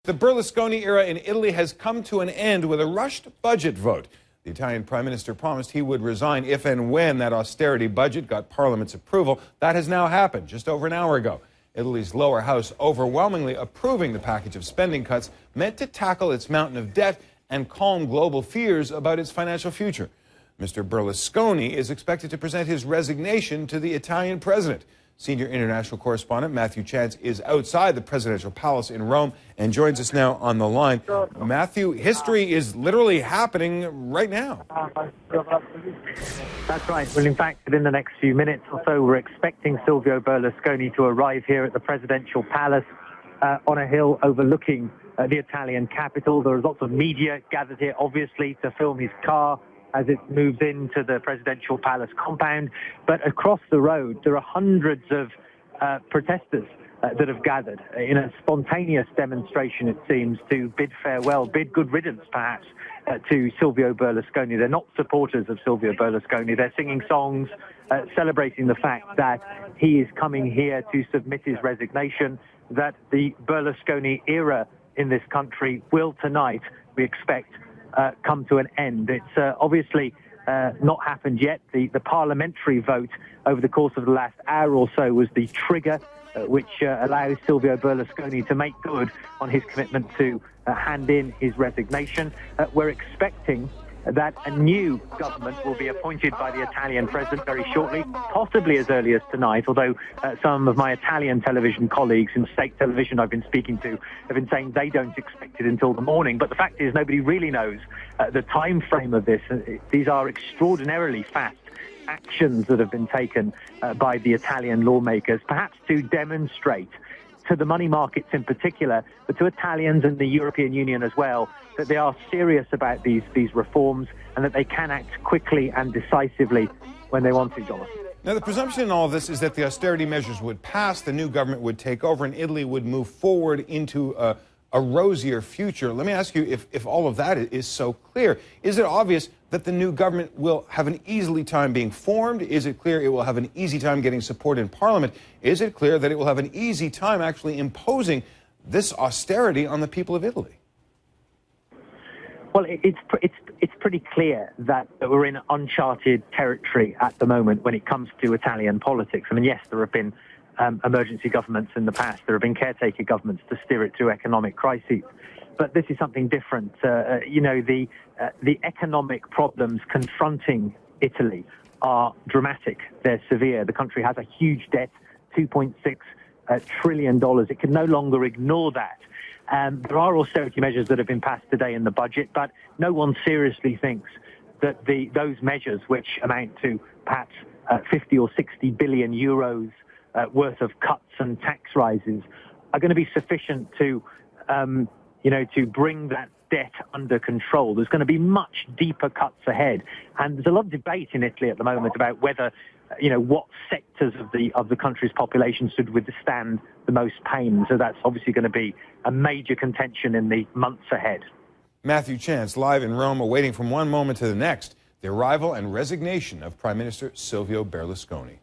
The Berlusconi era in Italy has come to an end with a rushed budget vote. The Italian prime minister promised he would resign if and when that austerity budget got parliament's approval. That has now happened just over an hour ago. Italy's lower house overwhelmingly approving the package of spending cuts meant to tackle its mountain of debt and calm global fears about its financial future. Mr. Berlusconi is expected to present his resignation to the Italian president. Senior international correspondent Matthew Chance is outside the presidential palace in Rome and joins us now on the line. Matthew, history is literally happening right now. That's right. Well, in fact, within the next few minutes or so, we're expecting Silvio Berlusconi to arrive here at the presidential palace on a hill overlooking the Italian capital. There is lots of media gathered here, obviously, to film his car as it moves into the presidential palace compound. But across the road, there are hundreds of protesters that have gathered in a spontaneous demonstration, it seems, to bid farewell, bid good riddance, perhaps, to Silvio Berlusconi. They're not supporters of Silvio Berlusconi. They're singing songs, celebrating the fact that he is coming here to submit his resignation, that the Berlusconi era in this country will tonight, we expect, come to an end. It's obviously not happened yet. The parliamentary vote over the course of the last hour or so was the trigger which allows Silvio Berlusconi to make good on his commitment to hand in his resignation. We're expecting that a new government will be appointed by the Italian president very shortly, possibly as early as tonight, although some of my Italian television colleagues in state television I've been speaking to have been saying they don't expect it until the morning. But the fact is, nobody really knows the time frame of this. These are extraordinarily fast actions that have been taken by the Italian lawmakers, perhaps to demonstrate to the money markets in particular, but to Italians and the European Union as well, that they are serious about these reforms and that they can act quickly and decisively when they want to, Jonathan. Now, the presumption in all of this is that the austerity measures would pass, the new government would take over, and Italy would move forward into a rosier future. Let me ask you, if all of that is so clear, is it obvious that the new government will have an easy time being formed? Is it clear it will have an easy time getting support in Parliament? Is it clear that it will have an easy time actually imposing this austerity on the people of Italy? Well, it's pretty clear that we're in uncharted territory at the moment when it comes to Italian politics. I mean, yes, there have been emergency governments in the past. There have been caretaker governments to steer it through economic crises. But this is something different. The economic problems confronting Italy are dramatic. They're severe. The country has a huge debt, $2.6 trillion. It can no longer ignore that. There are austerity measures that have been passed today in the budget, but no one seriously thinks that those measures, which amount to perhaps 50 or 60 billion euros worth of cuts and tax rises, are going to be sufficient to bring that debt under control. There's going to be much deeper cuts ahead, and there's a lot of debate in Italy at the moment about whether, what sectors of the country's population should withstand the most pain. So that's obviously going to be a major contention in the months ahead. Matthew Chance, live in Rome, awaiting from one moment to the next the arrival and resignation of Prime Minister Silvio Berlusconi.